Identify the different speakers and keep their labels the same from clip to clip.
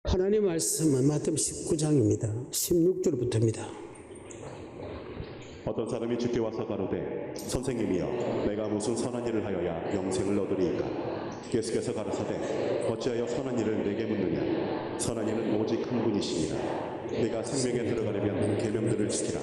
Speaker 1: 하나님의 말씀은 마태복음 19장입니다. 16절부터입니다.
Speaker 2: 어떤 사람이 주께 와서 가로되 선생님이여 내가 무슨 선한 일을 하여야 영생을 얻으리이까. 예수께서 가라사대 어찌하여 선한 일을 내게 묻느냐. 선한 일은 오직 한 분이시니라. 네가 생명에 들어가려면 계명들을 지키라.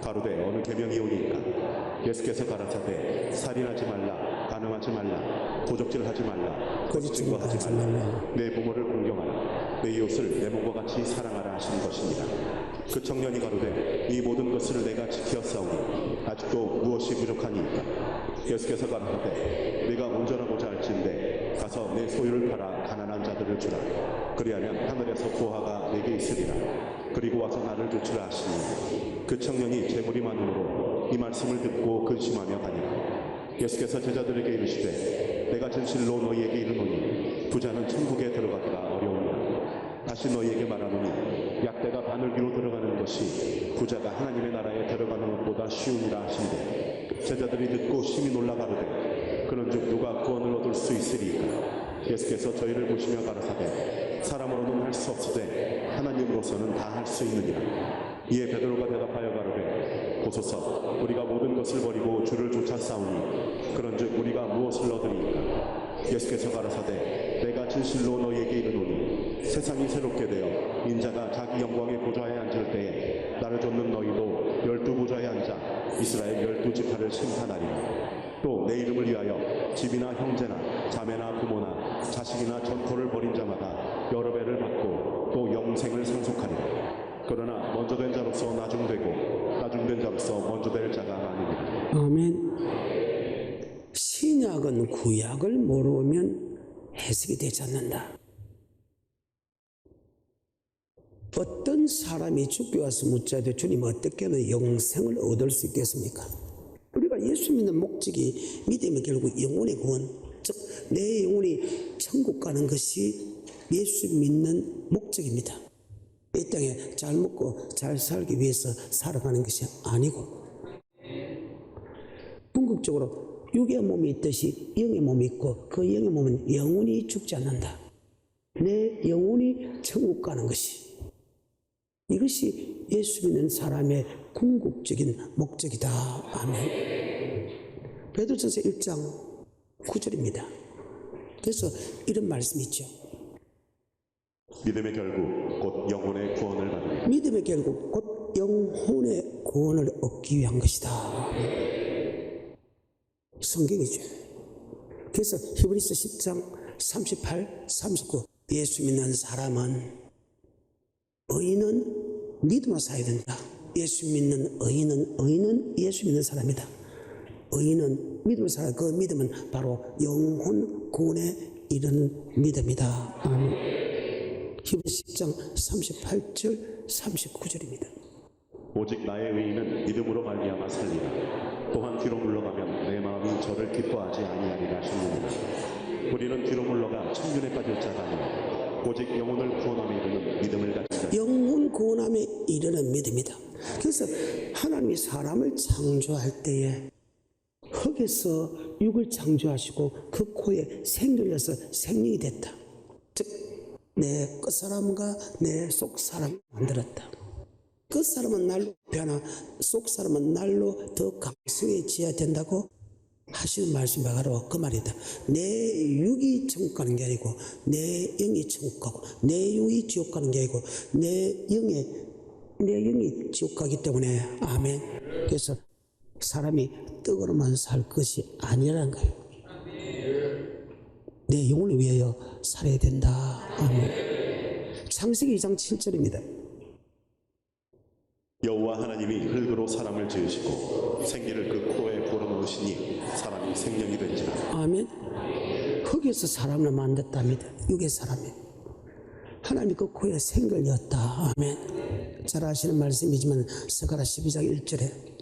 Speaker 2: 가로되 어느 계명이 오니까. 예수께서 가라사대 살인하지 말라, 간음하지 말라, 도적질하지 말라, 거짓 증거하지 말라, 내 부모를 공경하라, 내 이웃을 내 몸과 같이 사랑하라 하신 것입니다. 그 청년이 가로되 이 모든 것을 내가 지키었사오니 아직도 무엇이 부족하니까. 예수께서 가라사대 네가 온전하고자 할진대 가서 내 소유를 팔아 가난한 자들을 주라. 그리하면 하늘에서 보화가 내게 있으리라. 그리고 와서 나를 쫓으라 하시니 그 청년이 재물이 많으므로 이 말씀을 듣고 근심하며 가니라. 예수께서 제자들에게 이르시되 내가 진실로 너희에게 이르노니 부자는 천국에 들어가기가 어려우니라. 다시 너희에게 말하노니 약대가 바늘귀로 들어가는 것이 부자가 하나님의 나라에 들어가는 것보다 쉬우니라 하신대. 제자들이 듣고 심히 놀라 가로되 그런즉 누가 구원을 얻을 수 있으리이까. 예수께서 저희를 보시며 가라사대 사람으로는 할 수 없으되 하나님으로서는 다 할 수 있느니라. 이에 베드로가 대답하여 가로되 보소서 우리가 모든 것을 버리고 주를 쫓아 싸우니 그런즉 우리가 무엇을 얻으리이까. 예수께서 가라사대 내가 진실로 너희에게 이르노니 세상이 새롭게 되어 인자가 자기 영광의 보좌에 앉을 때에 나를 쫓는 너희도 12보좌에 앉아 이스라엘 12지파를 심판하리라. 또 내 이름을 위하여 집이나 형제나 자매나 부모나 자식이나 전토를 벌인 자마다 여러 배를 받고 또 영생을 상속하리라. 그러나 먼저 된 자로서 나중되고 나중된 자로서 먼저 될 자가 많으리라.
Speaker 1: 아멘. 신약은 구약을 모르면 해석이 되지 않는다. 어떤 사람이 죽게 와서 묻자되 주님 어떻게 하면 영생을 얻을 수 있겠습니까? 우리가 예수 믿는 목적이 믿음이 결국 영혼의 구원, 즉 내 영혼이 천국 가는 것이 예수 믿는 목적입니다. 이 땅에 잘 먹고 잘 살기 위해서 살아가는 것이 아니고, 궁극적으로 육의 몸이 있듯이 영의 몸이 있고 그 영의 몸은 영원히 죽지 않는다. 내 영혼이 천국 가는 것이, 이것이 예수 믿는 사람의 궁극적인 목적이다. 아멘. 베드로전서 1장 9절입니다. 그래서 이런 말씀이 있죠.
Speaker 2: 믿음의 결국 곧 영혼의 구원을 받으리.
Speaker 1: 믿음의 결국 곧 영혼의 구원을 얻기 위한 것이다. 성경이죠. 그래서 히브리서 10장 38, 39 예수 믿는 사람은 의인은 믿음으로 살아야 된다. 예수 믿는 의인은 예수 믿는 사람이다. 의인은 믿음으로 살아. 그 믿음은 바로 영혼 구원에 이르는 믿음이다. 아멘. 히브리서 10장 38절 39절입니다.
Speaker 2: 오직 나의 의인은 믿음으로 말미암아 살리라. 또한 뒤로 물러가면 내 마음이 저를 기뻐하지 아니하리라 하시느니라. 우리는 뒤로 물러가 천륜에 빠질 자가 아니라 오직 영혼을 구원함에 이르는 믿음을 가지라. 영혼
Speaker 1: 구원함에 이르는 믿음이다. 그래서 하나님이 사람을 창조할 때에 흙에서 육을 창조하시고 그 코에 생기를 내서 생명이 됐다. 즉 내 끝사람과 내 속사람을 만들었다. 끝사람은 날로 변화, 속사람은 날로 더 강성해져야 된다고 하시는 말씀이 바로 그 말이다. 내 육이 천국 가는 게 아니고 내 영이 천국 가고, 내 육이 지옥 가는 게 아니고 내 영이 지옥 가기 때문에. 아멘. 그래서 사람이 떡으로만 살 것이 아니라는 거예요. 내 영혼을 위하여 살아야 된다. 아멘. 창세기 2장 7절입니다.
Speaker 2: 여호와 하나님이 흙으로 사람을 지으시고 생기를 그 코에 불어넣으시니 사람이 생명이 된지라.
Speaker 1: 아멘. 흙에서 사람을 만들었답니다. 육의 사람이. 하나님이 그 코에 생기를 넣었다. 아멘. 잘 아시는 말씀이지만 스가랴 12장 1절에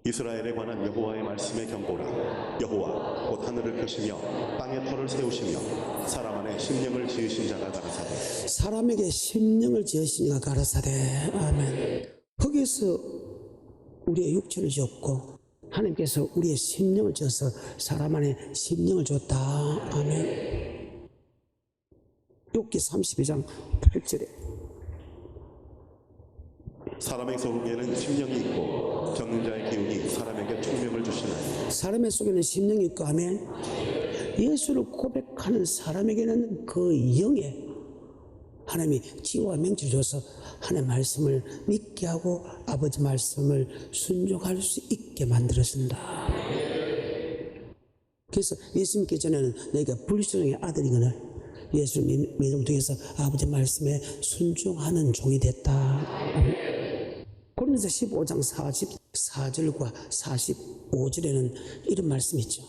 Speaker 2: 이스라엘에 관한 여호와의 말씀의 경고라. 여호와 곧 하늘을 펴시며 땅에 터를 세우시며 사람 안에 심령을 지으신 자가 가라사대.
Speaker 1: 사람에게 심령을 지으신 이가 가라사대. 아멘. 흙에서 우리의 육체를 지었고 하나님께서 우리의 심령을 지어서 사람 안에 심령을 줬다. 아멘. 욥기 32장 8절에
Speaker 2: 사람의 속에는 심령이 있고 적는 자의 기운이 사람에게 총명을 주시나니
Speaker 1: 사람의 속에는 심령이 있고 하면 예수를 고백하는 사람에게는 그 영에 하나님이 지혜와 명철을 줘서 하나님의 말씀을 믿게 하고 아버지 말씀을 순종할 수 있게 만들어준다. 그래서 예수 믿기 전에는 내가 불순종의 아들이거늘 예수 믿음을 통해서 아버지 말씀에 순종하는 종이 됐다. 고린도서 15장 44절과 45절에는 이런 말씀이 있죠.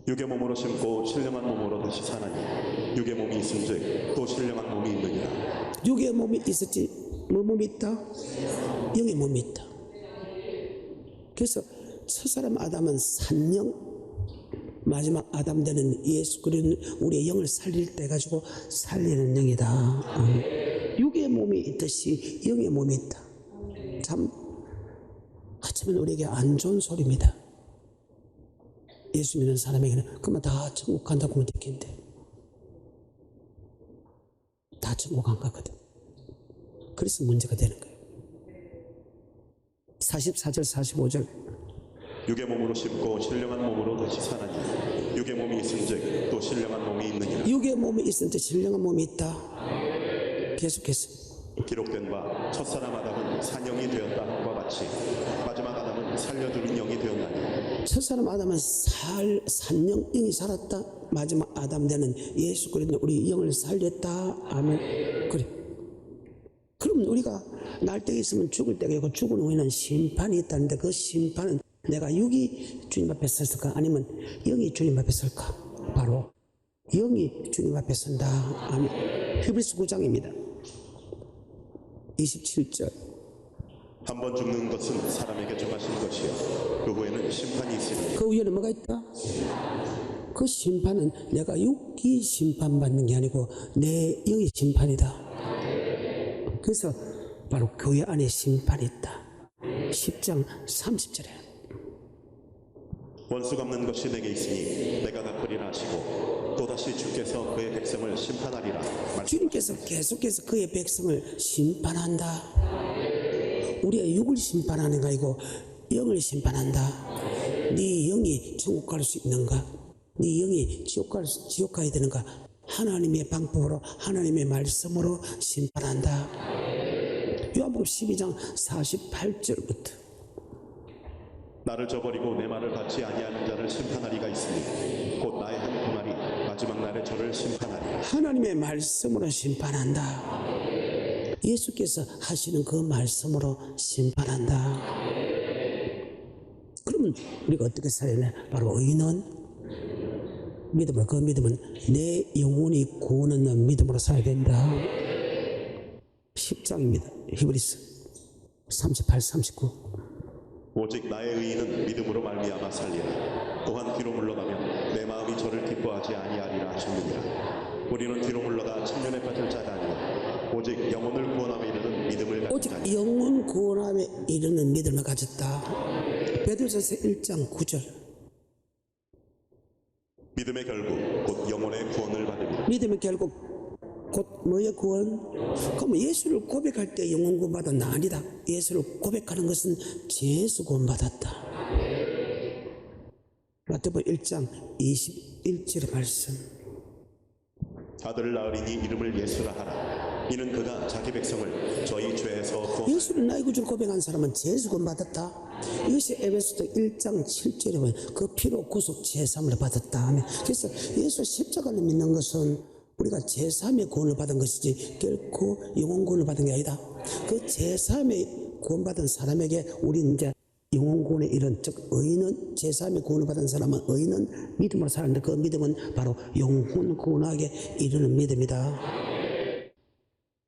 Speaker 2: 육의 몸으로 심고 신령한 몸으로 다시 사나니 육의 몸이 있은즉 또 신령한 몸이 있느니라.
Speaker 1: 육의 몸이 있었지 뭐 몸이 있다? 영의 몸이 있다. 그래서 첫사람 아담은 산영, 마지막 아담 되는 예수 그리스도 우리의 영을 살릴 때 가지고 살리는 영이다. 육의 몸이 있듯이 영의 몸이 있다. 참 어쩌면 우리에게 안 좋은 소리입니다. 예수 믿는 사람에게는 그러면 다 천국 간다고 하면 되겠는데 다 천국 안 가거든. 그래서 문제가 되는 거예요. 44절 45절
Speaker 2: 육의 몸으로 심고 신령한 몸으로 다시 사나니 육의 몸이 있은즉 또 신령한 몸이 있느니라.
Speaker 1: 육의 몸이 있을 때 신령한 몸이 있다. 계속해서
Speaker 2: 기록된 바 첫사람 아담은 산영이 되었다 함과 같이 마지막 아담은 살려주는 영이 되었나니
Speaker 1: 첫사람 아담은 산영 영이 살았다. 마지막 아담 되는 예수 그리스도 우리 영을 살렸다. 아멘. 그래. 그럼 우리가 날 때가 있으면 죽을 때가 있고 죽은 후에는 심판이 있다는데 그 심판은 내가 육이 주님 앞에 섰을까 아니면 영이 주님 앞에 설까? 바로 영이 주님 앞에 선다. 아멘. 히브리서 9장입니다. 27절
Speaker 2: 한 번 죽는 것은 사람에게 정하신 것이요 그 후에는 심판이 있으니
Speaker 1: 그 위에는 뭐가 있다? 그 심판은 내가 육이 심판받는 게 아니고 내 영이 심판이다. 그래서 바로 교회 안에 심판이 있다. 10장 30절에
Speaker 2: 원수 갚는 것이 내게 있으니 내가 갚으리라 하시고 또다시 주께서 그의 백성을 심판하리라.
Speaker 1: 주님께서 계속해서 그의 백성을 심판한다. 우리의 육을 심판하는 게 아니고 영을 심판한다. 네 영이 천국 갈 수 있는가? 네 영이 지옥 가야 되는가? 하나님의 방법으로 하나님의 말씀으로 심판한다. 요한복음 12장 48절부터
Speaker 2: 나를 저버리고 내 말을 받지 아니하는 자를 심판하리가 있으니 곧 나의 한 분말이 마지막 날에 저를 심판하리라.
Speaker 1: 하나님의 말씀으로 심판한다. 예수께서 하시는 그 말씀으로 심판한다. 그러면 우리가 어떻게 살아야 되나? 바로 의인은 믿음을 그 믿음은 내 영혼이 구원하는 믿음으로 살아야 된다. 10장입니다. 히브리서 38, 39
Speaker 2: 오직 나의 의인은 믿음으로 말미암아 살리라. 또한 뒤로 물러가면 내 마음이 저를 기뻐하지 아니하리라 하셨느니라. 우리는 뒤로 물러가 천년에 빠질 자가 아니라 오직 영혼을 구원함에 이르는 믿음을 가진
Speaker 1: 오직
Speaker 2: 자니
Speaker 1: 영혼 구원함에 이르는 믿음을 가졌다. 베드로전서 1장 9절
Speaker 2: 믿음의 결국 곧 영혼의 구원을 받으리라.
Speaker 1: 믿음의 결국 곧 뭐의 구원? 그럼 예수를 고백할 때 영혼 구원 받았나? 아니다. 예수를 고백하는 것은 죄에서 구원 받았다. 마태복음 1장 21절의 말씀.
Speaker 2: 아들을 낳으리니 이름을 예수라 하라. 이는 그가 자기 백성을 저희 죄에서 구원.
Speaker 1: 예수를 나의 구주로 고백한 사람은 죄에서 구원 받았다. 이것이 에베소서 1장 7절에 보면 그 피로 구속 제사함을 받았다 하면, 그래서 예수 십자가를 믿는 것은 우리가 제3의 구원을 받은 것이지 결코 영혼 구원을 받은 게 아니다. 그 제3의 구원받은 사람에게 우리 이제 영혼 구원에 이른, 즉 의인은 제3의 구원을 받은 사람은 의인은 믿음으로 살았는데 그 믿음은 바로 영혼 구원하게 이르는 믿음이다.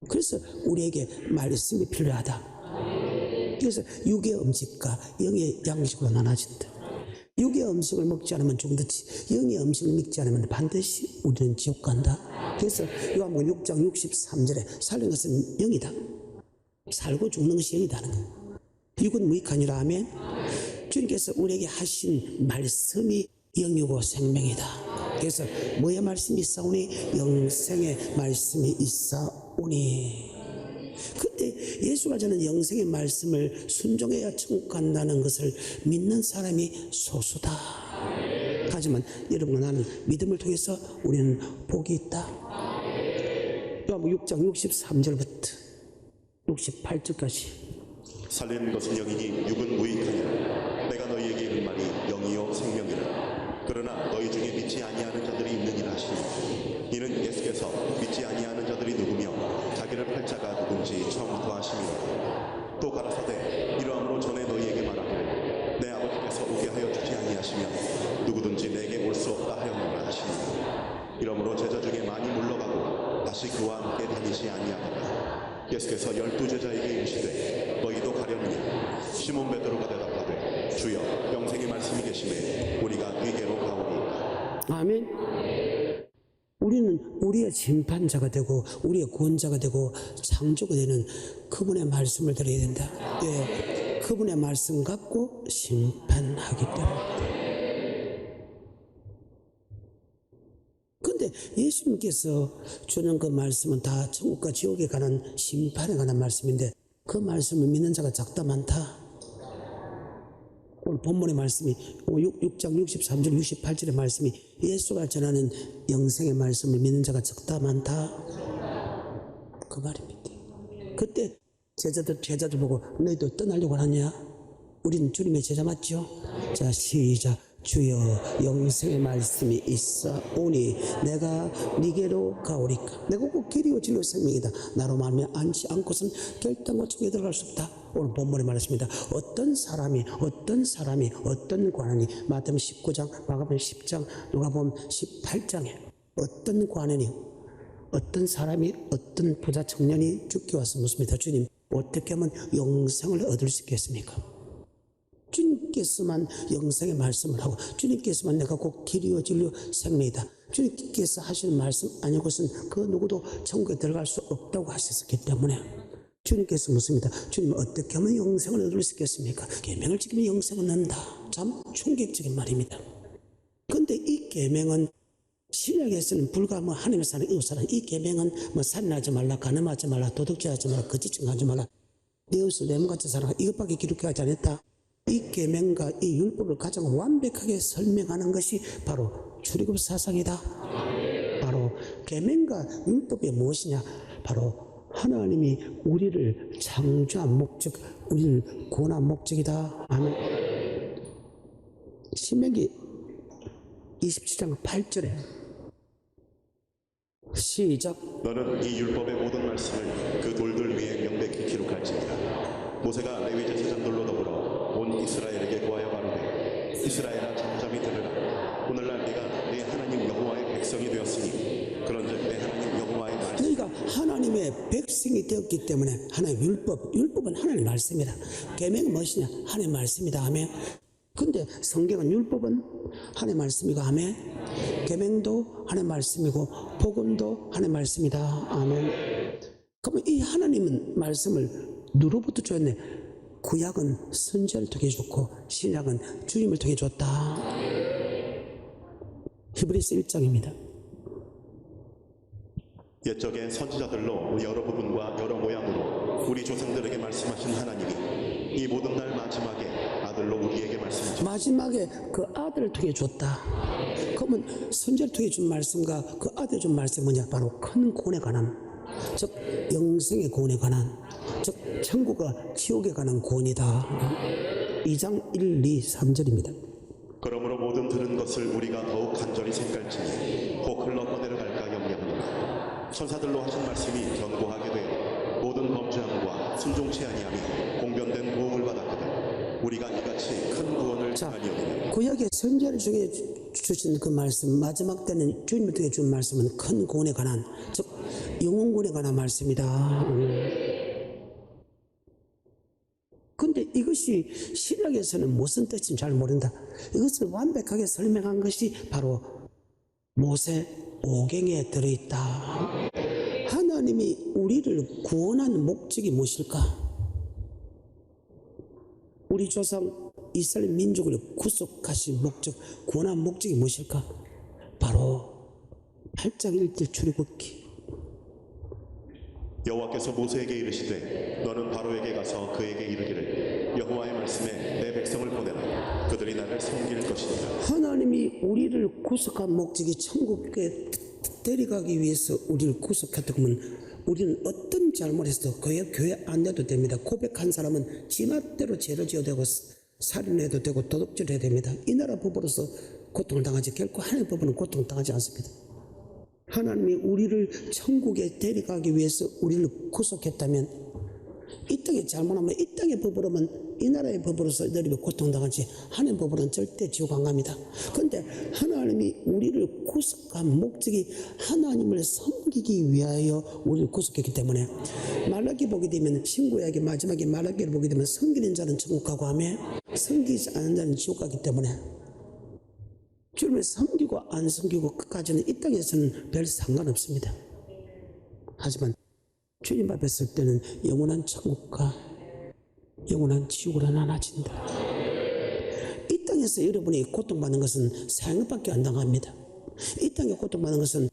Speaker 1: 그래서 우리에게 말씀이 필요하다. 그래서 육의 음식과 영의 양식으로 나눠진다. 육의 음식을 먹지 않으면 죽듯이 영의 음식을 먹지 않으면 반드시 우리는 지옥 간다. 그래서 요한복음 6장 63절에 살는 것은 영이다. 살고 죽는 것이 영이다는 거예요. 육은 무익하니라 하면 주님께서 우리에게 하신 말씀이 영이고 생명이다. 그래서 뭐의 말씀이 있사오니? 영생의 말씀이 있사오니. 그때 예수가 저는 영생의 말씀을 순종해야 천국 간다는 것을 믿는 사람이 소수다. 하지만 여러분, 나는 믿음을 통해서 우리는 복이 있다. 요한복음 6장 63절부터 68절까지.
Speaker 2: 살리는 것은 영이니 육은 무익하니라. 내가 너희에게 이른 말이 영이요 생명이라. 그러나 너희 중에 믿지 아니하는 자들이 있느니라 하시니, 이는 예수께서 믿지 아니하는 자들이 누구며 자기를 팔 자가 누군지 처음부터 하심이라. 또 가라사대 이러함으로 전에 너희에게 말하기를 내 아버지께서 오게 하여 주지 아니하시면 누구든지 내게 올 수 없다 하였노라 하시니, 이러므로 제자 중에 많이 물러가고 다시 그와 함께 다니지 아니하더라. 예수께서 12제자에게 이르시되 너희도 가려느냐? 시몬 베드로가 대답하되 주여, 영생의 말씀이 계시매 우리가 네게로 가오리이까.
Speaker 1: 아멘. 우리는 우리의 심판자가 되고 우리의 구원자가 되고 창조가 되는 그분의 말씀을 들어야 된다. 예, 그분의 말씀 갖고 심판하기 때문에. 근데 예수님께서 주는 그 말씀은 다 천국과 지옥에 관한 심판에 관한 말씀인데, 그 말씀을 믿는 자가 작다 많다. 오늘 본문의 말씀이 6장 63절 68절의 말씀이 예수가 전하는 영생의 말씀을 믿는 자가 적다 많다, 그 말입니다. 그때 제자들 보고 너희도 떠나려고 하냐? 우리는 주님의 제자 맞죠? 자, 시작. 주여, 영생의 말씀이 있사오니 내가 네게로 가오리까. 내가 꼭 길이요 진리요 생명이다. 나로 말하면 앉지 않고선 결단과 천국에 들어갈 수 없다. 오늘 본문에 말했습니다. 어떤 사람이 어떤 관원이, 마태복음 19장, 마가복음 10장, 누가복음 18장에 어떤 관원이, 어떤 사람이, 어떤 부자 청년이 죽게 와서 묻습니다. 주님, 어떻게 하면 영생을 얻을 수 있겠습니까? 주님께서만 영생의 말씀을 하고, 주님께서만 내가 꼭 길이요 진리요 생명이다, 주님께서 하시는 말씀 아니고선 그 누구도 천국에 들어갈 수 없다고 하셨기 때문에 주님께서 묻습니다. 주님, 어떻게 하면 영생을 얻을 수 있겠습니까? 계명을 지키면 영생을 얻는다. 참 충격적인 말입니다. 그런데 이 계명은 신약에서는 불과 하나님의 사랑, 이웃 사랑, 이 계명은 살인하지 말라, 간음하지 말라, 도둑질하지 말라, 거짓증하지 말라, 내 이웃을 내 몸같이 사랑하라, 이것밖에 기록하지 않았다. 이 계명과 이 율법을 가장 완벽하게 설명하는 것이 바로 출애굽 사상이다. 바로 계명과 율법이 무엇이냐? 바로 하나님이 우리를 창조한 목적, 우리를 구원한 목적이다. 아멘. 신명기 27장 8절에 시작.
Speaker 2: 너는 이 율법의 모든 말씀을 그 돌들 위에 명백히 기록할지니라. 모세가 레위 제사장들로 더불어 온 이스라엘에게 구하여 가로되, 이스라엘아 잠잠히 들으라. 오늘날 네가 네 하나님 여호와의 백성이 되었으니 그런즉 내 하나님 여호와의 말씀,
Speaker 1: 너희가 하나님의 백성이 되었기 때문에 하나님의 율법은 하나님의 말씀이다. 계명은 무엇이냐? 하나님의 말씀이다. 아멘. 근데 성경은 율법은 하나님의 말씀이고, 아멘. 계명도 하나님의 말씀이고, 복음도 하나님의 말씀이다. 아멘. 그러면 이 하나님은 말씀을 누구부터 줬네? 구약은 선지자를 통해 줬고 신약은 주님을 통해 줬다. 히브리서 1장입니다.
Speaker 2: 옛적의 선지자들로 여러 부분과 여러 모양으로 우리 조상들에게 말씀하신 하나님이 이 모든 날 마지막에 아들로 우리에게 말씀하셨다.
Speaker 1: 마지막에 그 아들을 통해 줬다. 그러면 선지자를 통해 준 말씀과 그 아들이 준 말씀이 뭐냐? 바로 큰 구원에 관한, 즉 영생의 구원에 관한, 즉 천국과 지옥에 관한 구원이다. 2장 1, 2, 3절입니다.
Speaker 2: 그러므로 모든 들은 것을 우리가 더욱 간절히 생각지니 혹 흘러 떠내려갈까 염려하노라. 천사들로 하신 말씀이 견고하게 되어 모든 범죄함과 순종치 아니함이 공변된 보응을 받았거든 우리가 이같이 큰 구원을 당하니오니.
Speaker 1: 구약의 선지자를 중에 주신 그 말씀, 마지막 때는 주님을 통해 준 말씀은 큰 구원에 관한, 즉 영원 구원에 관한 말씀이다. 근데 이것이 신약에서는 무슨 뜻인지 잘 모른다. 이것을 완벽하게 설명한 것이 바로 모세 오경에 들어있다. 하나님이 우리를 구원하는 목적이 무엇일까? 우리 조상 이스라엘 민족을 구속하신 목적, 구원한 목적이 무엇일까? 바로 8장 1절 출애굽기.
Speaker 2: 여호와께서 모세에게 이르시되 너는 바로에게 가서 그에게 이르기를 여호와의 말씀에 내 백성을 보내라. 그들이 나를 섬길 것이니라.
Speaker 1: 하나님이 우리를 구속한 목적이 천국에 데려가기 위해서 우리를 구속했다 그러면 우리는 어떤 잘못했어도 교회 안 내도 됩니다. 고백한 사람은 지맛대로 죄를 지어도 되고 살인해도 되고 도둑질해도 됩니다. 이 나라 법으로서 고통을 당하지 결코 하나님 법으로는 고통을 당하지 않습니다. 하나님이 우리를 천국에 데려가기 위해서 우리를 구속했다면 이 땅에 잘못하면 이 땅의 법으로면 이 나라의 법으로서 너희가 고통당하지 하나님 법으로는 절대 지옥 안 갑니다. 그런데 하나님이 우리를 구속한 목적이 하나님을 섬기기 위하여 우리를 구속했기 때문에 말라기 보게 되면 신구약의 마지막에 말라기를 보게 되면 섬기는 자는 천국 가고 하며 섬기지 않는 자는 지옥 가기 때문에 주님을 섬기고 안 섬기고 끝까지는 이 땅에서는 별 상관없습니다. 하지만 주님 앞에 설 때는 영원한 천국과 영원한 지옥으로 나눠진다. 이 땅에서 여러분이 고통받는 것은 사형밖에 안 당합니다. 이 땅에 고통받는 것은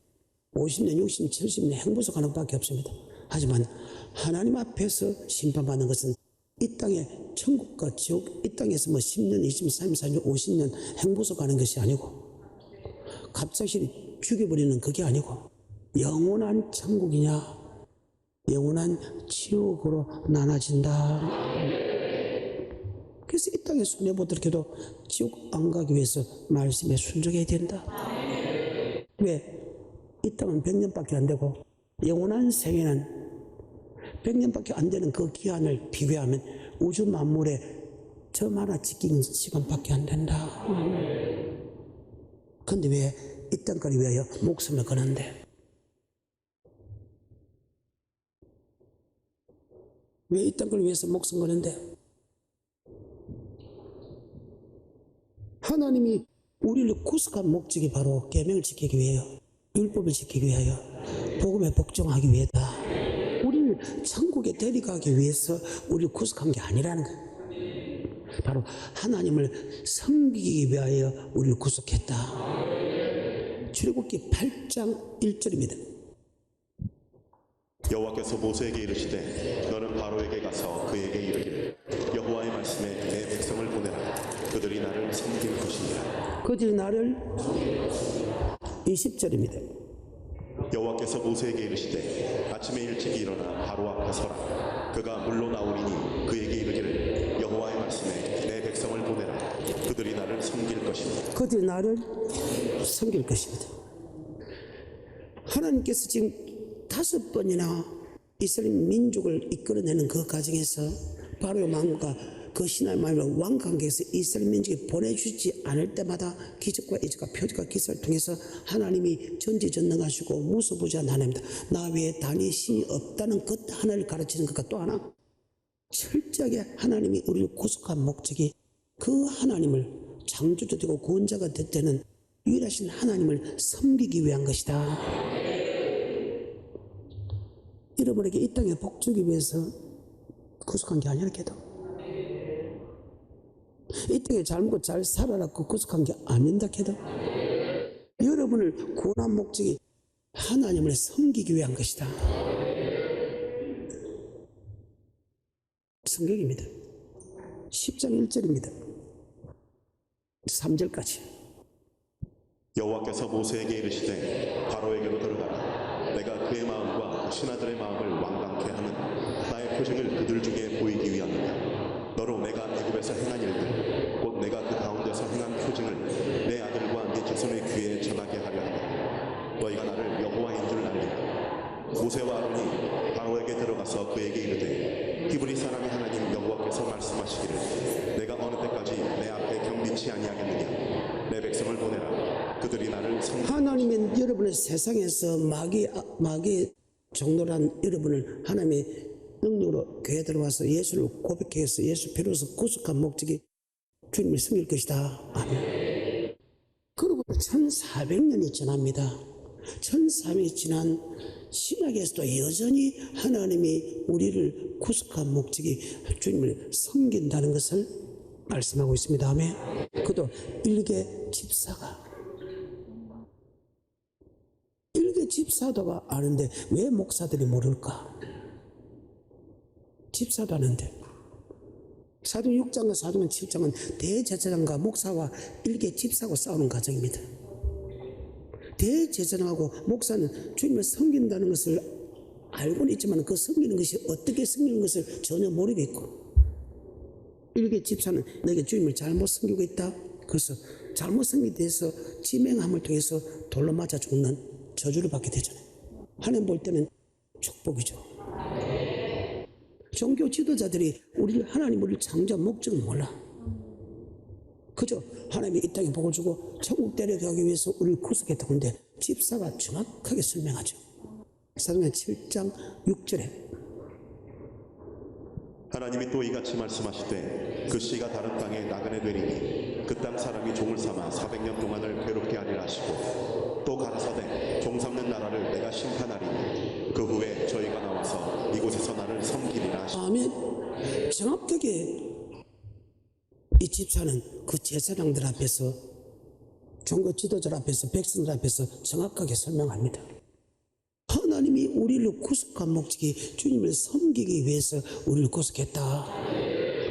Speaker 1: 50년, 60년, 70년 행보소 가는 것밖에 없습니다. 하지만 하나님 앞에서 심판받는 것은 이 땅에 천국과 지옥, 이 땅에서 뭐 10년, 20년, 30년, 40년, 50년 행보소 가는 것이 아니고 갑자기 죽여버리는 그게 아니고 영원한 천국이냐 영원한 지옥으로 나눠진다. 그래서 이 땅에 손해보도록 해도 지옥 안 가기 위해서 말씀에 순종해야 된다. 왜? 이 땅은 100년밖에 안 되고 영원한 생애는 100년밖에 안 되는 그 기한을 비교하면 우주 만물에 점 하나 지키는 시간밖에 안 된다. 그런데 왜 이 땅까지 위하여 목숨을 거는데? 왜 이 땅을 위해서 목숨 거는데? 하나님이 우리를 구속한 목적이 바로 계명을 지키기 위하여, 율법을 지키기 위하여, 복음에 복종하기 위해다. 우리를 천국에 데려가기 위해서 우리를 구속한 게 아니라는 거예요. 바로 하나님을 섬기기 위하여 우리를 구속했다. 출애굽기 8장 1절입니다.
Speaker 2: 여호와께서 모세에게 이르시되 너는 바로에게 가서 그에게 이르기를 여호와의 말씀에 내 백성을 보내라. 그들이 나를 섬길 것이니라.
Speaker 1: 그들이 나를 20절입니다.
Speaker 2: 여호와께서 모세에게 이르시되 아침에 일찍 일어나 바로 앞에 서라. 그가 물로 나오리니 그에게 이르기를 여호와의 말씀에 내 백성을 보내라. 그들이 나를 섬길 것이니라.
Speaker 1: 그들이 나를 섬길 것입니다. 하나님께서 지금 5번이나 이스라엘 민족을 이끌어내는 그 과정에서 바로의 왕과 그 신하의 마음을 왕관계에서 이스라엘 민족이 보내주지 않을 때마다 기적과 이적과 표적과 기사를 통해서 하나님이 전지전능하시고 무소부지한 하나님이다. 나 외에 단위 신이 없다는 것 하나를 가르치는 것과 또 하나 철저하게 하나님이 우리를 구속한 목적이 그 하나님을 창조주 되고 구원자가 되는 유일하신 하나님을 섬기기 위한 것이다. 여러분에게 이 땅에 복 주기 위해서 구속한 게 아니라 걔도 이 땅에 잘 먹고 잘 살아라고 구속한 게 아닌다 걔도 여러분을 구원한 목적이 하나님을 섬기기 위한 것이다. 성경입니다. 10장 1절입니다. 3절까지.
Speaker 2: 여호와께서 모세에게 이르시되 바로에게로 들어가라. 내가 그의 마음과 신하들의 마음을 완강케 하는 나의 표징을 그들 중에 보이기 위함이다. 너로 내가 애굽에서 행한 일들 곧 내가 그 가운데서 행한 표징을 내 아들과 네 자손의 귀에 전하게 하려 한다. 너희가 나를 여호와인 줄 알리라. 모세와 아론이 바로에게 들어가서 그에게 이르되 히브리 사람의 하나님 여호와께서 말씀하시기를 내가 어느 때까지 내 앞에 경비치 아니하겠느냐. 내 백성을 보내라. 그들이 나를
Speaker 1: 하나님은 여러분의 세상에서 마귀의 종노란 여러분을 하나님의 능력으로 교회에 들어와서 예수를 고백해서 예수 필요로서 구속한 목적이 주님을 섬길 것이다. 아멘. 그로부터 1400년이 지납니다. 1400년이 지난 신약에서도 여전히 하나님이 우리를 구속한 목적이 주님을 섬긴다는 것을 말씀하고 있습니다. 아멘. 그도 일개 집사가 왜 집사도가 아는데 왜 목사들이 모를까? 집사도 아는데. 사도행 6장과 사도행 7장은 대제사장과 목사와 일개 집사하고 싸우는 과정입니다. 대제사장하고 목사는 주님을 섬긴다는 것을 알고는 있지만 그 섬기는 것이 어떻게 섬기는 것을 전혀 모르겠고, 일개 집사는 너에게 주님을 잘못 섬기고 있다. 그래서 잘못 섬기게 돼서 지명함을 통해서 돌로 맞아 죽는 저주를 받게 되잖아요. 하나님 볼 때는 축복이죠. 종교 지도자들이 하나님 우리를 창조한 목적을 몰라. 그저 하나님이 이 땅에 복을 주고 천국 데려가기 위해서 우리를 구속했다고 하는데 집사가 정확하게 설명하죠. 사도행 7장 6절에
Speaker 2: 하나님이 또 이같이 말씀하시되 그 씨가 다른 땅에 나그네 되리니 그 땅 사람이 종을 삼아 400년 동안을 괴롭게 하리라 하시고, 또 가라사대 종 삼는 나라를 내가 심판하리니 그 후에 저희가 나와서 이곳에서 나를 섬기리라 하시고.
Speaker 1: 아멘. 정확하게 이 집사는 그 제사장들 앞에서, 종교 지도자들 앞에서, 백성들 앞에서 정확하게 설명합니다. 하나님이 우리를 구속한 목적이 주님을 섬기기 위해서 우리를 구속했다.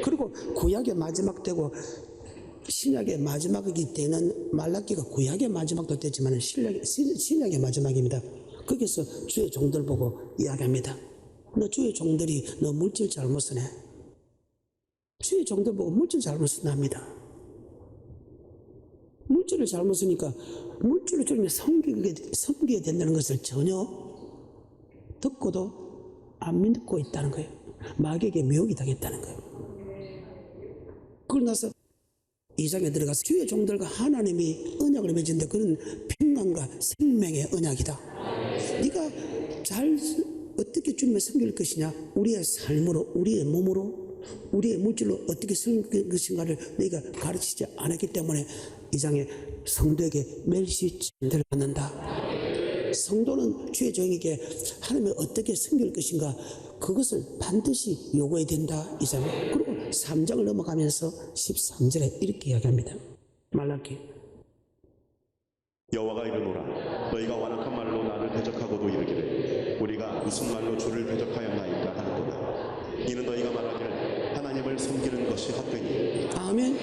Speaker 1: 그리고 구약의 마지막 때고 신약의 마지막이 되는 말라기가 구약의 마지막도 되지만 신약의 마지막입니다. 거기서 주의 종들 보고 이야기합니다. 너 주의 종들이 너 물질 잘못 쓰네. 주의 종들 보고 물질 잘못 쓴답니다. 물질을 잘못 쓰니까 물질을 주님이 섬기게 된다는 것을 전혀 듣고도 안 믿고 있다는 거예요. 마귀에게 미혹이 당했다는 거예요. 그러고 나서 2장에 들어가서 주의 종들과 하나님이 언약을 맺은데 그는 평강과 생명의 언약이다. 네가 잘 어떻게 주님을 섬길 것이냐, 우리의 삶으로, 우리의 몸으로, 우리의 물질로 어떻게 섬길 것인가를 네가 가르치지 않았기 때문에 2장에 성도에게 멸시 칭찬을 받는다. 성도는 주의 종에게 하나님을 어떻게 섬길 것인가, 그것을 반드시 요구해야 된다. 2장. 그리고 3장을 넘어가면서 13절에 이렇게 이야기합니다. 말라기.
Speaker 2: 여호와가 이르노라 너희가 완악한 말로 나를 대적하고도 이르기를 우리가 무슨 말로 주를 대적하였나이까 하는도다. 이는 너희가 말하기를 하나님을 섬기는 것이 헛되니.
Speaker 1: 아멘.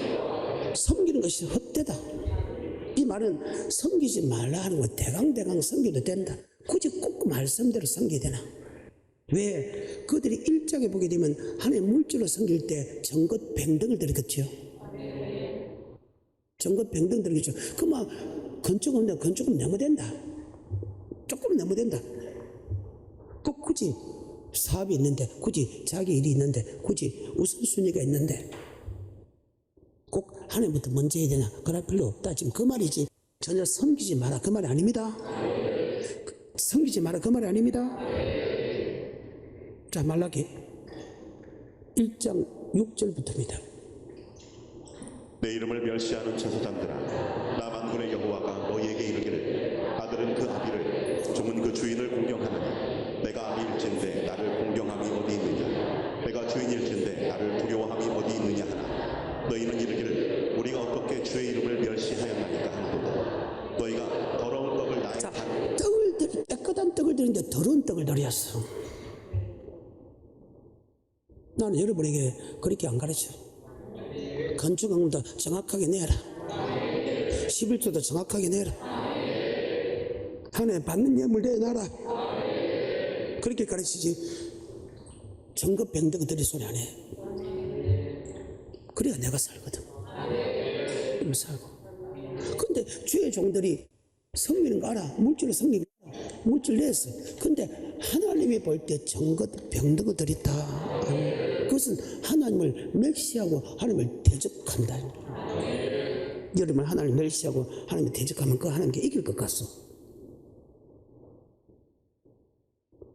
Speaker 1: 섬기는 것이 헛되다. 이 말은 섬기지 말라 하는 거 대강대강 섬겨도 된다. 굳이 꼭 말씀대로 섬겨야 되나? 왜? 그들이 1장에 보게 되면 하나님 물질로 섬길 때 정것 병등을 드리겠죠. 정것 병등 드리겠죠. 그만 건축은 너무된다. 조금 너무된다. 꼭 굳이 사업이 있는데, 굳이 자기 일이 있는데, 굳이 우선순위가 있는데 꼭 하나님부터 먼저 해야 되나? 그럴 필요 없다. 지금 그 말이지. 전혀 섬기지 마라 그 말이 아닙니다. 섬기지 마라 그 말이 아닙니다. 자, 말라기 1장 6절부터입니다.
Speaker 2: 내 이름을 멸시하는 제사장들아, 나 만군의 여호와가 너희에게 이르기를 아들은 그 아비를, 종은 그 주인을 공경하느니 내가 아비일진데 나를 공경함이 어디 있느냐, 내가 주인일진데 나를 두려워함이 어디 있느냐 하나, 너희는 이르기를 우리가 어떻게 주의 이름을 멸시하였나이까 하는도다. 너희가 더러운 떡을 나의
Speaker 1: 깨끗한 떡을 드리는데 더러운 떡을 드렸어. 나는 여러분에게 그렇게 안 가르쳐. 건축원금도 정확하게 내라. 11조도 정확하게 내라. 하나님 받는 예물 내놔라. 그렇게 가르치지. 정급 병등 드릴 소리 안 해. 그래야 내가 살거든. 살고. 근데 주의 종들이 섬기는 거 알아. 물질을 섬기고 물질 냈어. 근데 하나님이 볼 때 정것 병등을 드렸다. 그것은 하나님을 멸시하고 하나님을 대적한다. 여러분 하나님을 멸시하고 하나님을 대적하면 그 하나님께 이길 것 같소.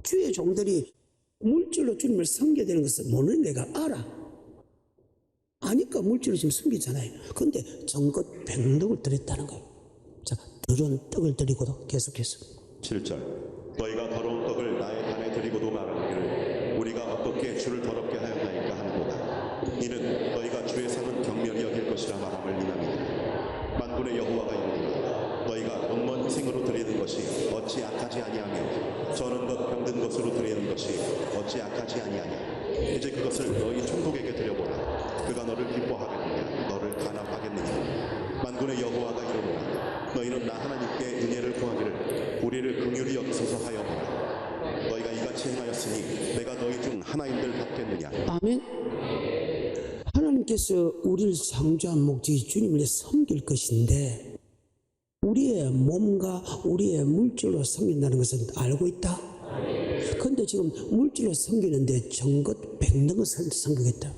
Speaker 1: 주의 종들이 물질로 주님을 섬겨야 되는 것을 모르는 내가 알아. 아니까 물질로 지금 섬기잖아요. 그런데 정것 병등을 드렸다는 거예요. 자, 더러운 떡을 드리고도 계속해서
Speaker 2: 7절 너희가 더러운 떡을 나의 단에 드리고도 말하기를 우리가 어떻게 주를 더럽게 하였나이까 하는도다. 이는 너희가 주의 상은 경멸히 여길 것이라 말함을 인함이니라. 만군의 여호와가 이르노라 너희가 넉먼 눈먼 생으로 드리는 것이 어찌 악하지 아니하며 저는 것 병든 것으로 드리는 것이 어찌 악하지 아니하냐. 이제 그것을 너희 총독에게 드려보라. 그가 너를 기뻐하겠느냐 너를 간합하겠느냐. 만군의 여호와가 이르노라. 너희는 나 하나님께 은혜를 구하기를 우리를 긍휼히 여기소서 하여 보라. 너희가 이같이 행하였으니 내가 너희 중 하나인들 받겠느냐.
Speaker 1: 아멘. 하나님께서 우리를 창조한 목적이 주님을 섬길 것인데 우리의 몸과 우리의 물질로 섬긴다는 것은 알고 있다. 그런데 지금 물질로 섬기는데 정것 백능을 섬기겠다.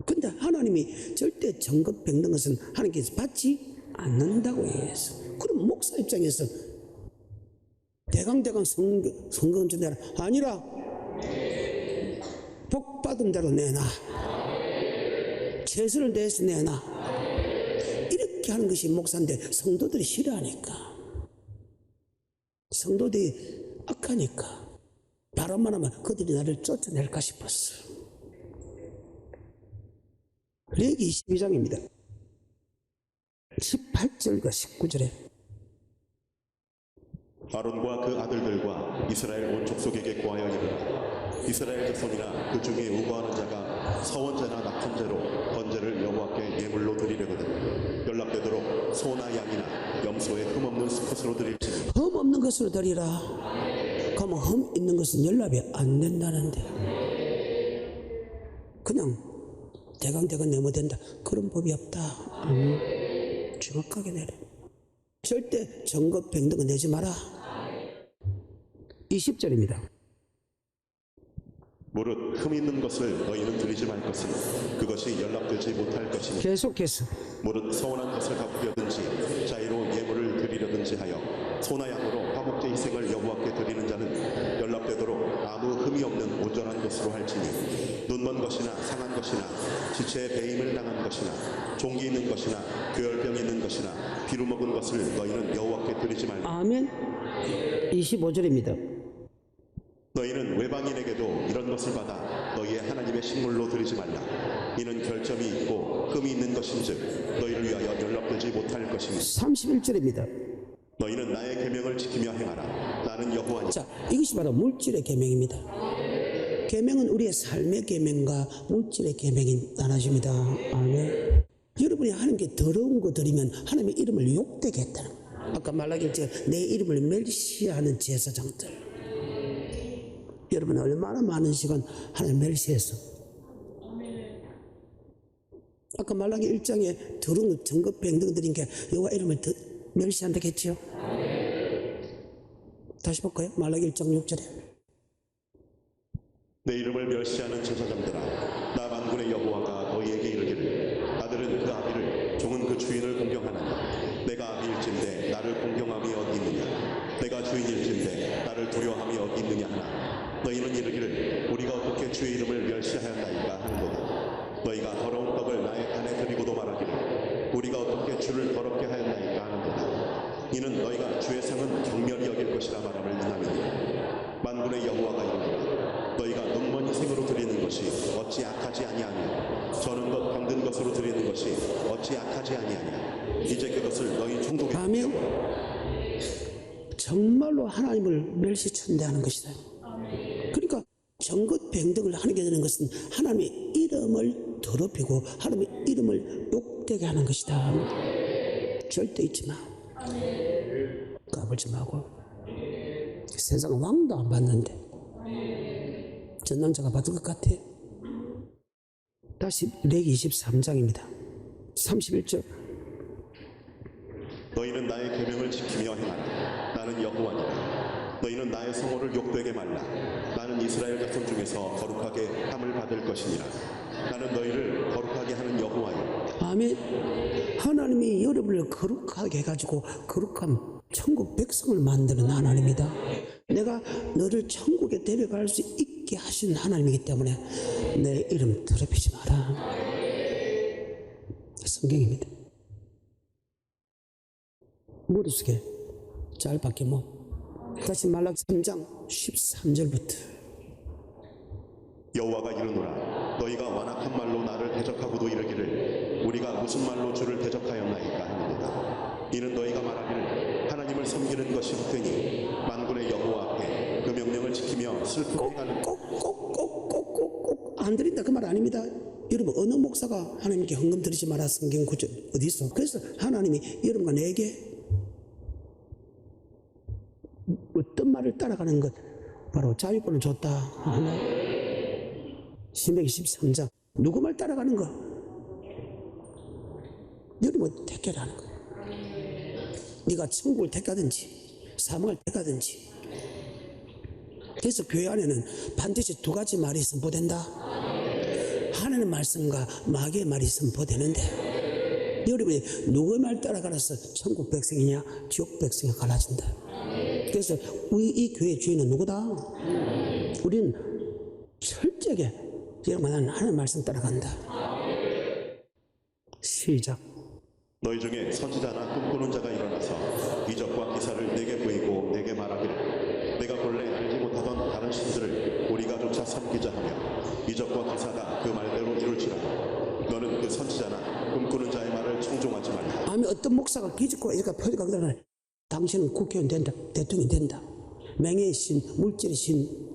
Speaker 1: 근데 하나님이 절대 정것 백능 것은 하나님께서 받지 않는다고 얘기했어. 그럼 목사 입장에서 대강대강 성경 준대로 아니라 복 받은 대로 내놔. 최선을 다해서 내놔. 이렇게 하는 것이 목사인데 성도들이 싫어하니까. 성도들이 악하니까 바람만 하면 그들이 나를 쫓아낼까 싶었어. 레위기 22장입니다. 18절과 19절에
Speaker 2: 아론과 그 아들들과 이스라엘 온 족속에게 고하여 이르라. 이스라엘 자손이나 그 중에 우고하는 자가 서원제나 낙헌제로 번제를 여호와께 예물로 드리려거든 연락되도록 소나 양이나 염소의 흠없는 수컷으로 드릴지니.
Speaker 1: 흠 없는 것으로 드리라. 그러면 흠 있는 것은 연락이 안 된다는데 그냥 대강대강 내면 된다. 그런 법이 없다. 정확하게 내려. 절대 정것 백등은 내지 마라. 20절입니다.
Speaker 2: 무릇 흠 있는 것을 너희는 드리지 말 것은 그것이 연락되지 못할 것이니.
Speaker 1: 계속해서
Speaker 2: 무릇 서운한 것을 갚으려든지 자의로 예물을 드리려든지 하여 소나 양으로 화목제 희생을 여호와께 드리는 자는 연락되도록 아무 흠이 없는 온전한 것으로 할지니 눈먼 것이나 상한 것이나 지체에 배임을 당한 것이나 종기 있는 것이나 교열병 있는 것이나 비루 먹은 것을 너희는 여호와께 드리지 말고.
Speaker 1: 아멘. 25절입니다.
Speaker 2: 너희는 외방인에게도 이런 것을 받아 너희의 하나님의 식물로 드리지 말라. 이는 결점이 있고 흠이 있는 것인즉 너희를 위하여 연락되지 못할 것이니.
Speaker 1: 31절입니다.
Speaker 2: 너희는 나의 계명을 지키며 행하라. 나는 여호와니.
Speaker 1: 자, 이것이 바로 물질의 계명입니다. 계명은 우리의 삶의 계명과 물질의 계명이 나눠집니다. 아멘. 여러분이 하나님께 더러운 거 드리면 하나님의 이름을 욕되게 했다는 거예요. 아까 말라기를 내 이름을 멸시하는 제사장들. 여러분 얼마나 많은 시간 하나님 멸시했어. 아까 말라기 1장에 더러운 정것 백등 드린 게 여호와 이름을 멸시한다고 했죠. 다시 볼까요? 말라기 1장 6절에
Speaker 2: 내 이름을 멸시하는 제사장들아 나 만군의 여호와가 너희에게 이르기를 아들은 그 아비를 종은 그 주인을 공경하나니 내가 아비일진데 나를 공경함이 어디 있느냐. 내가 주인일진데 나를 두려워함이 어디 있느냐 하나 너희는 이르기를 우리가 어떻게 주의 이름을 멸시하였나이까 하는도다. 너희가 더러운 떡을 나의 간에 드리고도 말하기를 우리가 어떻게 주를 더럽게 하였나이까 하는도다. 이는 너희가 주의 상은 경멸히 여길 것이라 말함을 능함이니 만군의 여호와가 이르노라. 너희가 눈먼 희생으로 드리는 것이 어찌 악하지 아니하며 저는 것 병든 것으로 드리는 것이 어찌 악하지 아니하냐. 이제 그것을 너희 총독에.
Speaker 1: 아멘. 정말로 하나님을 멸시천대하는 것이다. 그러니까 정것 백등을 하게 되는 것은 하나님의 이름을 더럽히고 하나님의 이름을 욕되게 하는 것이다. 절대 잊지 마. 까불지 말고. 세상 왕도 안 받는데 전남자가 받을 것 같아. 다시 레위기 23장입니다. 31절.
Speaker 2: 너희는 나의 계명을 지키며 행하라. 나는 여호와니라. 너희는 나의 성호를 욕되게 말라. 나는 이스라엘 자손 중에서 거룩하게 함을 받을 것이니라. 나는 너희를 거룩하게 하는 여호와요.
Speaker 1: 아멘. 하나님이 여러분을 거룩하게 해가지고 거룩한 천국 백성을 만드는 하나님이다. 내가 너를 천국에 데려갈 수 있게 하신 하나님이기 때문에 내 이름 더럽히지 마라. 성경입니다. 머릿속에 잘 박혀 뭐. 다시 말라기 3장 13절부터.
Speaker 2: 여호와가 이르노라. 너희가 완악한 말로 나를 대적하고도 이르기를 우리가 무슨 말로 주를 대적하였나이까 하는도다. 이는 너희가 말하기를 하나님을 섬기는 것이 헛되니 만군의 여호와 앞에 그 명령을 지키며 슬프게 행하는
Speaker 1: 꼭 안 드린다 그 말 아닙니다. 여러분 어느 목사가 하나님께 헌금 드리지 마라 성경 구절 어디 있어? 그래서 하나님이 여러분과 내게 어떤 말을 따라가는 것 바로 자유권을 줬다 하나 신명기 13장 누구 말 따라가는 거 여러분 택하라는 거 네가 천국을 택하든지 사망을 택하든지. 그래서 교회 안에는 반드시 두 가지 말이 선포된다. 하나님의 말씀과 마귀의 말이 선포되는데 여러분이 누구의 말 따라가서 천국 백성이냐 지옥 백성이 갈라진다. 그래서 우리 이 교회 주인은 누구다? 우리는 철저하게 여러분 나는 하나님의 말씀 따라간다. 시작.
Speaker 2: 너희 중에 선지자나 꿈꾸는 자가 일어나서 이적과 기사를 내게 보이고 내게 말하기를 내가 본래 알지 못하던 다른 신들을 우리가 조차 섬기자 하며 이적과 기사가 그 말대로 이룰지라도 너는 그 선지자나 꿈꾸는 자의 말을 청종하지 말라.
Speaker 1: 아니 어떤 목사가 기적과 이렇게 표지가 그러나 당신은 국회의원 된다 대통령이 된다 맹의 신 물질의 신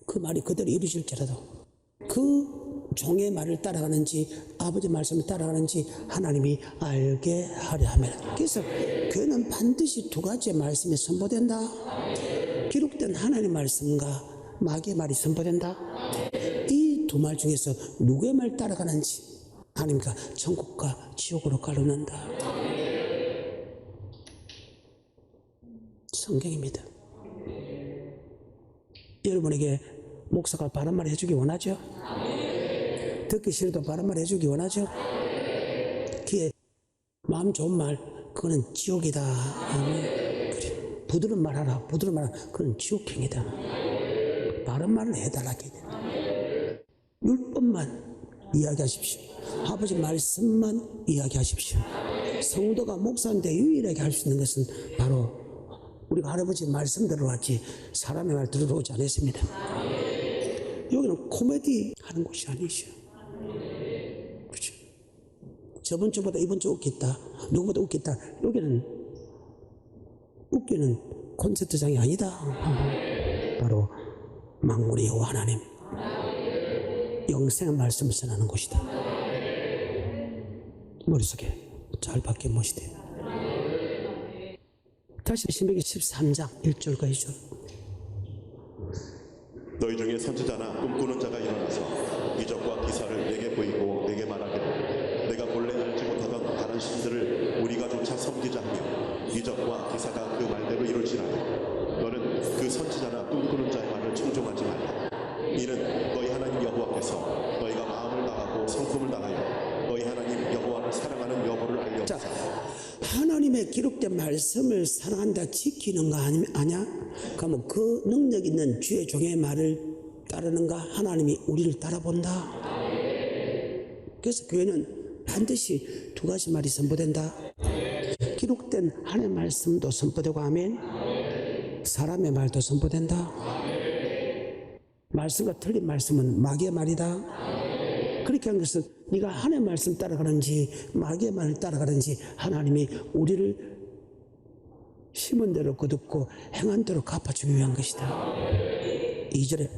Speaker 1: 그 말이 그대로 이루어질지라도 그 종의 말을 따라가는지 아버지 말씀을 따라가는지 하나님이 알게 하려 합니다. 그래서 교회는 반드시 두 가지의 말씀이 선포된다. 기록된 하나님의 말씀과 마귀의 말이 선포된다. 이 두 말 중에서 누구의 말 따라가는지 하나님과 천국과 지옥으로 가르는다. 성경입니다. 여러분에게 목사가 바른 말 해주기 원하죠? 듣기 싫어도 바른 말 해주기 원하죠? 귀에 마음 좋은 말 그거는 지옥이다. 그래. 부드러운 말 하라. 부드러운 말 하라. 그건 지옥행이다. 바른 말을 해달라. 율법만 이야기하십시오. 아버지 말씀만 이야기하십시오. 성도가 목사인데 유일하게 할 수 있는 것은 바로 우리가 할아버지 말씀대로 하지 사람의 말 들어오지 않았습니다. 여기는 코미디 하는 곳이 아니죠. 그렇죠. 저번 주보다 이번 주 웃겼다. 누구보다 웃겼다. 여기는 웃기는 콘서트장이 아니다. 바로 만군의 여호와 하나님 영생의 말씀을 전하는 곳이다. 머릿속에 잘 박혀 모시되 다시 신명기 13장 1절과 2절.
Speaker 2: 너희 중에 선지자나 꿈꾸는 자가 일어나서 이적과 기사를 내게 보이고 내게 말하기를 내가 본래 알지 못하던 다른 신들을 우리가 조차 섬기자 하며 이적과 기사가 그 말대로 이룰지라도 너는 그 선지자나 꿈꾸는 자의 말을 청종하지 말라. 이는 너희 하나님 여호와께서 너희가 마음을 다하고 성품을 다하여 너희 하나님 여호와를 사랑하는 여부를 알려주사.
Speaker 1: 하나님의 기록된 말씀을 사랑한다 지키는가 아냐? 그러면 그 능력 있는 주의 종의 말을 따르는가? 하나님이 우리를 따라본다. 그래서 교회는 반드시 두 가지 말이 선포된다. 기록된 하나님의 말씀도 선포되고 아멘. 사람의 말도 선포된다. 말씀과 틀린 말씀은 마귀의 말이다. 그렇게 한 것은 네가 하나님의 말씀 따라가는지 마귀의 말을 따라가는지 하나님이 우리를 심은 대로 거둡고 행한 대로 갚아주기 위한 것이다. 2절에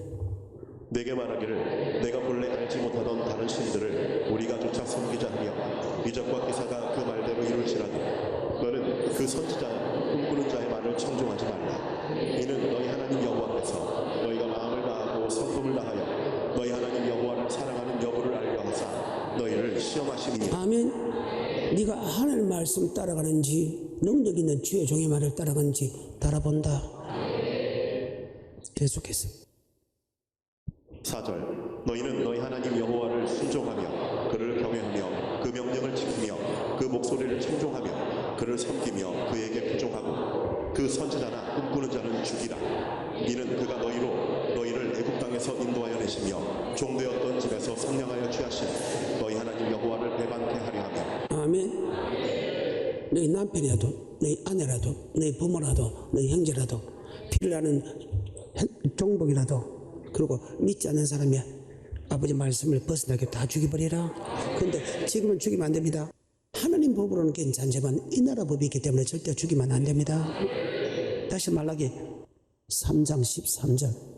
Speaker 2: 내게 말하기를 내가 본래 알지 못하던 다른 신들을 우리가 조차 섬기자 하며 이적과 기사가 그 말대로 이룰지라도 너는 그 선지자 꿈꾸는 자의 말을 청종하지 말라. 이는 너희 하나님 여호와께서 너희가 마음을 다하고 성품을 다하여 너희 하나님 여호와를 사랑하는 여부를 알려 하사 너희를 시험하시니.
Speaker 1: 아멘. 네가 하나님 말씀 따라가는지 능력 있는 주의 종의 말을 따라가는지 따라본다. 계속해서
Speaker 2: 4절 너희는 너희 하나님 여호와를 순종하며 그를 경외하며 그 명령을 지키며 그 목소리를 청종하며 그를 섬기며 그에게 부종하고 그 선지자나 꿈꾸는 자는 죽이라. 이는 그가 너희를 애굽 땅에서 인도하여 내시며 종되었던 집에서 선량하여 취하신 너희 하나님 여호와를 배반케 하려 하며.
Speaker 1: 아멘. 너희 남편이라도 너희 아내라도 너희 부모라도 너희 형제라도 피를 나는 종복이라도 그리고 믿지 않는 사람이 아버지 말씀을 벗어나게 다 죽여버리라. 그런데 지금은 죽이면 안 됩니다. 하나님 법으로는 괜찮지만 이 나라 법이 있기 때문에 절대 죽이면 안 됩니다. 다시 말하기 3장 13절.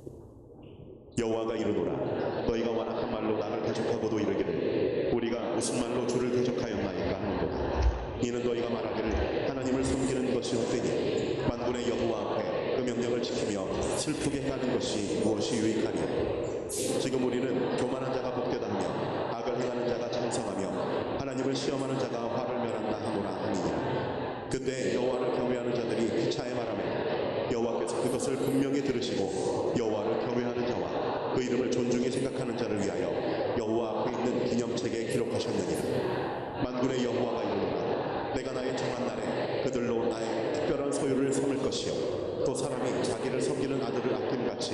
Speaker 2: 여호와가 이르노라 너희가 완악한 말로 나를 대적하고도 이르기를 우리가 무슨 말로 주를 대적하였나이까 하는도다. 이는 너희가 말하기를 하나님을 섬기는 것이 헛되니 만군의 여호와 앞에 그 명령을 지키며 슬프게 행하는 것이 무엇이 유익하리요. 지금 우리는 교만한 자가 복되다 하며 악을 행하는 자가 창성하며 하나님을 시험하는 자가 화를 면한다 하노라 하니니라. 그때 여호와를 경외하는 자들이 피차에 말하며 여호와께서 그것을 분명히 들으시고 여호와를 경외하는 자와 그 이름을 존중히 생각하는 자를 위하여 여호와 앞에 있는 기념책에 기록하셨느니라. 만군의 여호와가 이르노라 내가 나의 정한 날에 그들로 나의 특별한 소유를 삼을 것이요 또 사람이 자기를 섬기는 아들을 아낌같이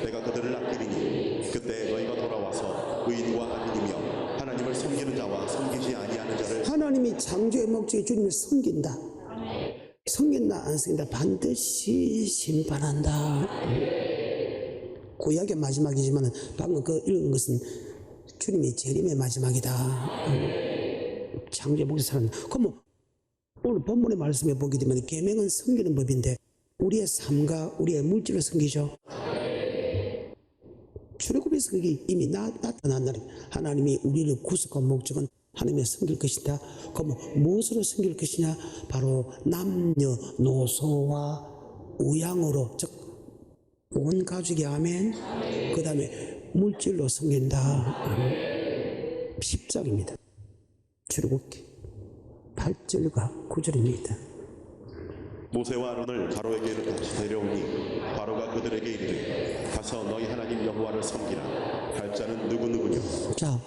Speaker 2: 내가 그들을 아끼리니 그때 너희가 돌아와서 의인과 악인이며 하나님을 섬기는 자와 섬기지 아니하는 자를
Speaker 1: 하나님이 창조의 목적이 주님을 섬긴다. 섬긴다 안 섬긴다 반드시 심판한다. 구약의 마지막이지만 방금 그 읽은 것은 주님이 재림의 마지막이다. 창조의 목적이 살아난다. 그럼 오늘 본문의 말씀에 보게 되면 계명은 섬기는 법인데 우리의 삶과 우리의 물질을 섬기죠. 출애굽에서 그게 이미 나타난 날입니다. 하나님이 우리를 구속한 목적은 하나님의 섬길 것이다. 그럼 무엇으로 섬길 것이냐? 바로 남녀노소와 우양으로, 즉 온 가족이 아멘. 그 다음에 물질로 섬긴다. 10장입니다. 출애굽기 8절과 9절입니다.
Speaker 2: 모세와 아론을 바로에게로 같이 데려오니 바로가 그들에게 이르되 가서 너희 하나님 여호와를 섬기라. 갈 자는 누구누구냐.
Speaker 1: 자,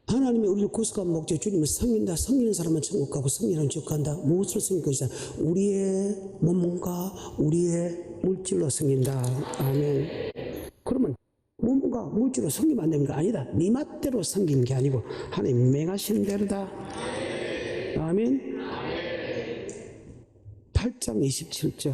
Speaker 1: 하나님이 우리를 구속한 목적 주님을 섬긴다. 섬기는 사람은 천국 가고 섬기는 지옥 간다. 무엇을 섬길 것이냐? 우리의 몸과 우리의 물질로 섬긴다. 아멘. 그러면 몸과 물질로 섬기면 안 됩니까? 아니다. 네 맛대로 섬기는 게 아니고 하나님 맹하신 대로다. 아멘. 8장 27절.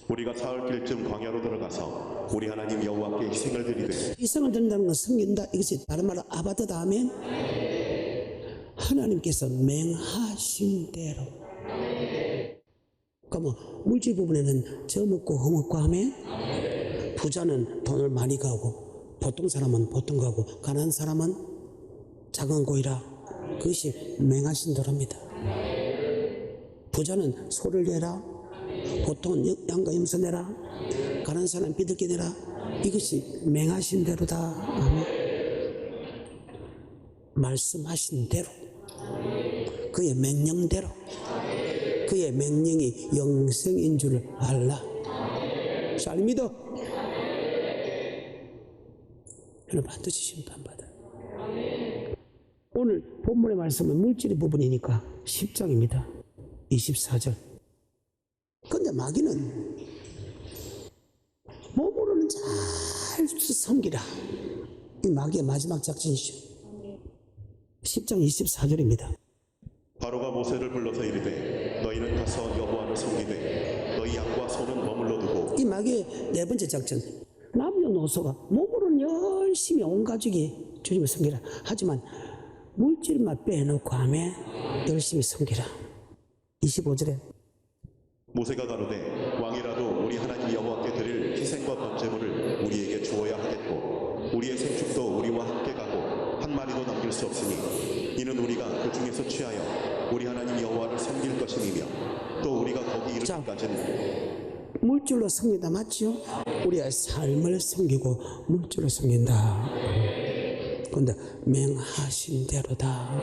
Speaker 2: 우리가 사흘길쯤 광야로 들어가서 우리 하나님 여호와께 희생을 드리되.
Speaker 1: 희생을 드린다는 건 섬긴다. 이것이 다른 말로 아바드다. 아멘. 하나님께서 맹하신 대로. 그러면 물질 부분에는 저 먹고 허 먹고 하면 부자는 돈을 많이 가고 보통 사람은 보통 가고 가난한 사람은 작은 고이라. 그것이 맹하신 대로입니다. 부자는 소를 내라. 보통은 양과 염소 내라. 가난한 사람 비둘기 내라. 이것이 맹하신 대로다. 아멘. 말씀하신 대로, 그의 명령대로, 그의 명령이 영생인 줄 알라. 잘 믿어. 여러분 반드시 심판받아. 오늘 본문의 말씀은 물질의 부분이니까 10장입니다. 24절. 근데 마귀는 몸으로는 잘 섬기라. 이 마귀의 마지막 작전이죠. 10장 24절입니다.
Speaker 2: 바로가 모세를 불러서 이르되 너희는 가서 여호와를 섬기되 너희 양과 소는 머물러 두고.
Speaker 1: 이 마귀의 네 번째 작전. 남녀노소가 몸으로는 열심히 온 가족이 주님을 섬기라. 하지만 물질만 빼놓고 하면 열심히 섬기라. 25절에
Speaker 2: 모세가 가로되 왕이라도 우리 하나님 여호와께 드릴 희생과 번제물을 우리에게 주어야 하겠고 우리의 생축도 우리와 함께 가고 한 마리도 남길 수 없으니 이는 우리가 그 중에서 취하여 우리 하나님 여호와를 섬길 것임이며 또 우리가 거기 이르기까지는.
Speaker 1: 물질로 섬긴다 맞죠? 우리의 삶을 섬기고 물질로 섬긴다. 그런데 맹하신 대로다.